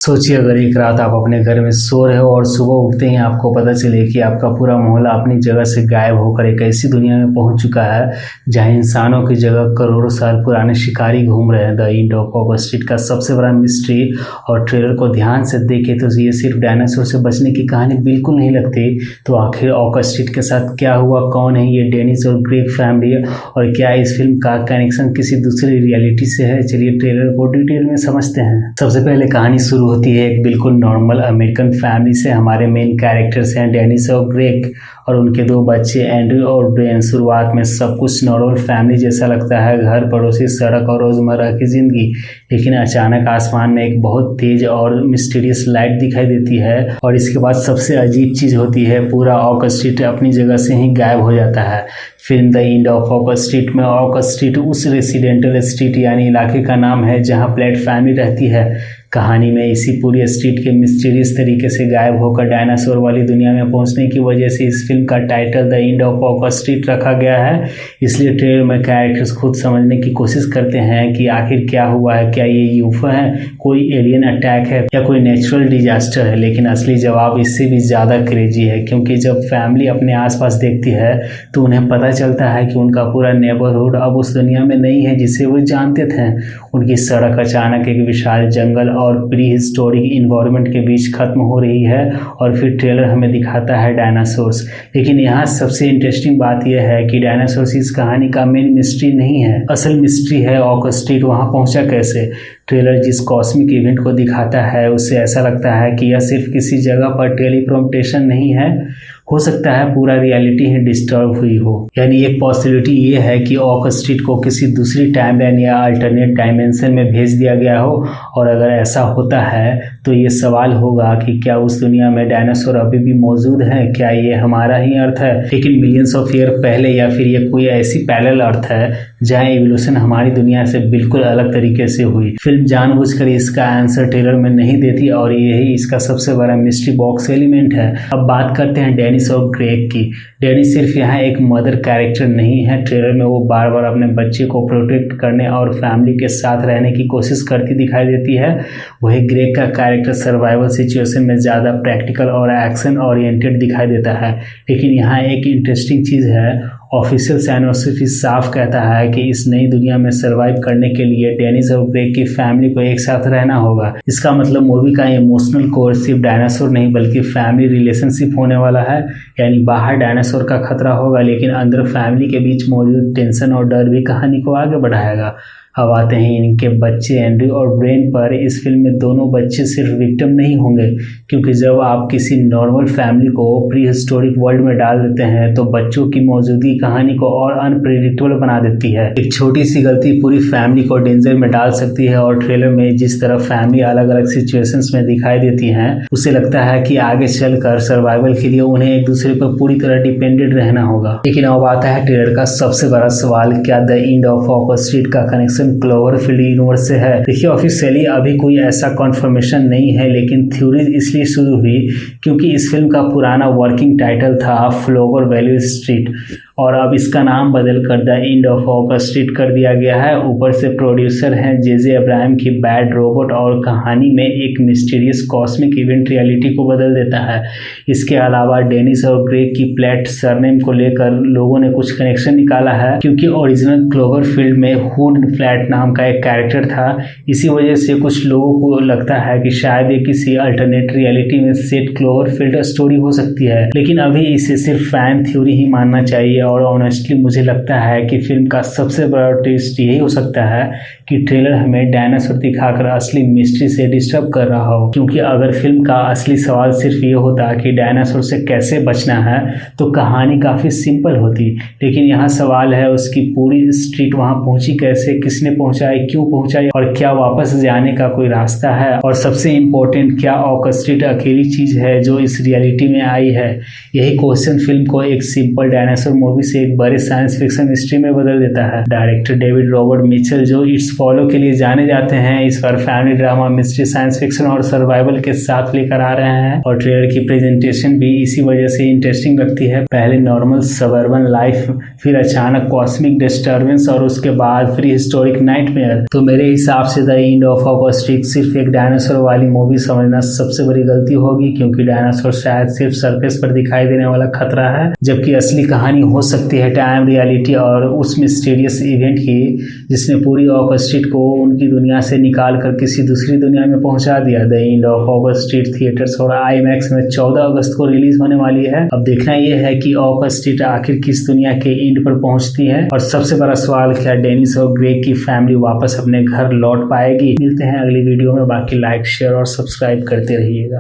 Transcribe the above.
सोचिए अगर एक रात आप अपने घर में सो रहे हो और सुबह उठते ही आपको पता चले कि आपका पूरा मोहल्ला अपनी जगह से गायब होकर एक ऐसी दुनिया में पहुंच चुका है जहां इंसानों की जगह करोड़ों साल पुराने शिकारी घूम रहे हैं। The end of wall street का सबसे बड़ा मिस्ट्री और ट्रेलर को ध्यान से देखे तो ये सिर्फ डायनासोर से बचने की कहानी बिल्कुल नहीं लगती। तो आखिर वॉल स्ट्रीट के साथ क्या हुआ, कौन है ये डेनिस और ग्रेग फैमिली, और क्या इस फिल्म का कनेक्शन किसी दूसरी रियलिटी से है? चलिए ट्रेलर को डिटेल में समझते हैं। सबसे पहले कहानी शुरू होती है एक बिल्कुल नॉर्मल अमेरिकन फैमिली से। हमारे मेन कैरेक्टर्स हैं डेनिस और ग्रेग और उनके दो बच्चे एंड्रयू और ब्रेन। शुरुआत में सब कुछ नॉर्मल फैमिली जैसा लगता है, घर, पड़ोसी, सड़क और रोजमर्रा की जिंदगी। लेकिन अचानक आसमान में एक बहुत तेज और मिस्टीरियस लाइट दिखाई देती है और इसके बाद सबसे अजीब चीज होती है, पूरा वॉल स्ट्रीट अपनी जगह से ही गायब हो जाता है। Film the end of wall street में वॉल स्ट्रीट उस रेसिडेंटल स्ट्रीट यानी इलाके का नाम है जहां प्लेट फैमिली रहती है। कहानी में इसी पूरी स्ट्रीट के मिस्टीरियस तरीके से गायब होकर डायनासोर वाली दुनिया में पहुंचने की वजह से इस फिल्म का title the end of wall street रखा गया है। इसलिए ट्रेलर में कैरेक्टर्स खुद समझने की कोशिश करते हैं कि आखिर क्या हुआ है, क्या ये यूफो है, कोई एलियन अटैक है या कोई नेचुरल डिजास्टर है। लेकिन असली जवाब इससे भी ज़्यादा क्रेजी है, क्योंकि जब फैमिली अपने आसपास देखती है तो उन्हें पता चलता है कि उनका पूरा नेबरहुड अब उस दुनिया में नहीं है जिसे वो जानते थे। उनकी सड़क अचानक एक विशाल जंगल और प्री हिस्टोरिक इन्वायरमेंट के बीच खत्म हो रही है और फिर ट्रेलर हमें दिखाता है डायनासोर्स। लेकिन यहाँ सबसे इंटरेस्टिंग बात यह है कि डायनासोर्स इस कहानी का मेन मिस्ट्री नहीं है। असल मिस्ट्री है वॉल स्ट्रीट वहाँ पहुँचा कैसे। ट्रेलर जिस कॉस्मिक इवेंट को दिखाता है उससे ऐसा लगता है कि यह सिर्फ किसी जगह पर टेलीप्रोम्पटेशन नहीं है, हो सकता है पूरा रियलिटी ही डिस्टर्ब हुई हो। यानी एक पॉसिबिलिटी ये है कि वॉल स्ट्रीट को किसी दूसरी टाइमलाइन या अल्टरनेट डायमेंशन में भेज दिया गया हो। और अगर ऐसा होता है तो ये सवाल होगा कि क्या उस दुनिया में डायनासोर अभी भी मौजूद है, क्या ये हमारा ही अर्थ है लेकिन मिलियंस ऑफ ईयर पहले, या फिर ये कोई ऐसी पैरेलल अर्थ है जहाँ एवोल्यूशन हमारी दुनिया से बिल्कुल अलग तरीके से हुई। फिल्म जानबूझकर इसका आंसर ट्रेलर में नहीं देती और यही इसका सबसे बड़ा मिस्ट्री बॉक्स एलिमेंट है। अब बात करते हैं डेनिस और ग्रेग की। डेनिस सिर्फ यहाँ एक मदर कैरेक्टर नहीं है, ट्रेलर में वो बार बार अपने बच्चे को प्रोटेक्ट करने और फैमिली के साथ रहने की कोशिश करती दिखाई देती है। वही ग्रेग का कैरेक्टर सर्वाइवल सिचुएशन में ज़्यादा प्रैक्टिकल और एक्शन ओरिएंटेड दिखाई देता है। लेकिन यहाँ एक इंटरेस्टिंग चीज़ है, ऑफिशियल साइनोप्सिस साफ कहता है कि इस नई दुनिया में सरवाइव करने के लिए डेनिस और ग्रेग की फैमिली को एक साथ रहना होगा। इसका मतलब मूवी का इमोशनल कोर सिर्फ डायनासोर नहीं बल्कि फैमिली रिलेशनशिप होने वाला है। यानी बाहर डायनासोर का खतरा होगा लेकिन अंदर फैमिली के बीच मौजूद टेंशन और डर भी कहानी को आगे बढ़ाएगा। अब आते हैं इनके बच्चे एंड्रयू और ब्रेन पर। इस फिल्म में दोनों बच्चे सिर्फ विक्टिम नहीं होंगे, क्योंकि जब आप किसी नॉर्मल फैमिली को प्री हिस्टोरिक वर्ल्ड में डाल देते हैं तो बच्चों की मौजूदगी कहानी को और अनप्रेडिक्टेबल बना देती है। एक छोटी सी गलती पूरी फैमिली को डेंजर में डाल सकती है और ट्रेलर में जिस तरह फैमिली अलग अलग सिचुएशंस में दिखाई देती हैं उससे लगता है कि आगे चलकर सर्वाइवल के लिए उन्हें एक दूसरे पर पूरी तरह डिपेंडेंट रहना होगा। लेकिन अब आता है ट्रेलर का सबसे बड़ा सवाल, क्या the end of wall street का कनेक्शन क्लोवरफील्ड यूनिवर्स से है? देखिए ऑफिशियली अभी कोई ऐसा कॉन्फर्मेशन नहीं है, लेकिन थ्योरी इसलिए शुरू हुई क्योंकि इस फिल्म का पुराना वर्किंग टाइटल था फ्लोवर वैली स्ट्रीट और अब इसका नाम बदलकर the end of wall street कर दिया गया है। ऊपर से प्रोड्यूसर हैं जे अब्राहम की बैड रोबोट और कहानी में एक मिस्टीरियस कॉस्मिक इवेंट रियलिटी को बदल देता है। इसके अलावा डेनिस और ग्रेग की प्लेट सरनेम को लेकर लोगों ने कुछ कनेक्शन निकाला है, क्योंकि ओरिजिनल क्लोवरफील्ड में हुड फ्लैट नाम का एक कैरेक्टर था। इसी वजह से कुछ लोगों को लगता है कि शायद ये किसी अल्टरनेट रियलिटी में सेट क्लोवरफील्ड स्टोरी हो सकती है। लेकिन अभी इसे सिर्फ फैन थ्योरी ही मानना चाहिए और ऑनेस्टली मुझे लगता है कि फिल्म का सबसे बड़ा ट्विस्ट यही हो सकता है कि ट्रेलर हमें डायनासोर दिखाकर असली मिस्ट्री से डिस्टर्ब कर रहा हो। क्योंकि अगर फिल्म का असली सवाल सिर्फ ये होता कि डायनासोर से कैसे बचना है तो कहानी काफ़ी सिंपल होती। लेकिन यहाँ सवाल है उसकी पूरी स्ट्रीट वहाँ पहुँची कैसे, किसने पहुँचाई, क्यों पहुँचाई और क्या वापस जाने का कोई रास्ता है। और सबसे इम्पोर्टेंट, क्या वॉल स्ट्रीट अकेली चीज़ है जो इस रियलिटी में आई है? यही क्वेश्चन फिल्म को एक सिंपल डायनासोर मूवी से एक बड़े साइंस फिक्शन हिस्ट्री में बदल देता है। डायरेक्टर डेविड रॉबर्ट मिचेल जो इट्स फॉलो के लिए जाने जाते हैं। इस बार family drama, mystery, science fiction और सर्वाइवल के साथ लेकर आ रहे हैं और ट्रेलर की प्रेजेंटेशन भी इसी वजह से इंटरेस्टिंग लगती है। पहले नॉर्मल सबर्बन लाइफ, फिर अचानक कॉस्मिक डिस्टर्बेंस और उसके बाद फिर हिस्टोरिक नाइटमेयर। तो मेरे हिसाब से the end of our street सिर्फ एक डायनासोर वाली मूवी समझना सबसे बड़ी गलती होगी, क्योंकि डायनासोर शायद सिर्फ सरफेस पर दिखाई देने वाला खतरा है, जबकि असली कहानी हो सकती है टाइम रियलिटी और उस मिस्टीरियस इवेंट की जिसने पूरी ऑक स्ट्रीट को उनकी दुनिया से निकाल कर किसी दूसरी दुनिया में पहुंचा दिया। द एंड ऑफ ऑक स्ट्रीट थिएटर्स और आईमैक्स में 14 अगस्त को रिलीज होने वाली है। अब देखना यह है कि ऑक स्ट्रीट आखिर किस दुनिया के एंड पर पहुंचती है और सबसे बड़ा सवाल, क्या डेनिस और ग्रेग की फैमिली वापस अपने घर लौट पाएगी। मिलते हैं अगली वीडियो में, बाकी लाइक, शेयर और सब्सक्राइब करते रहिएगा।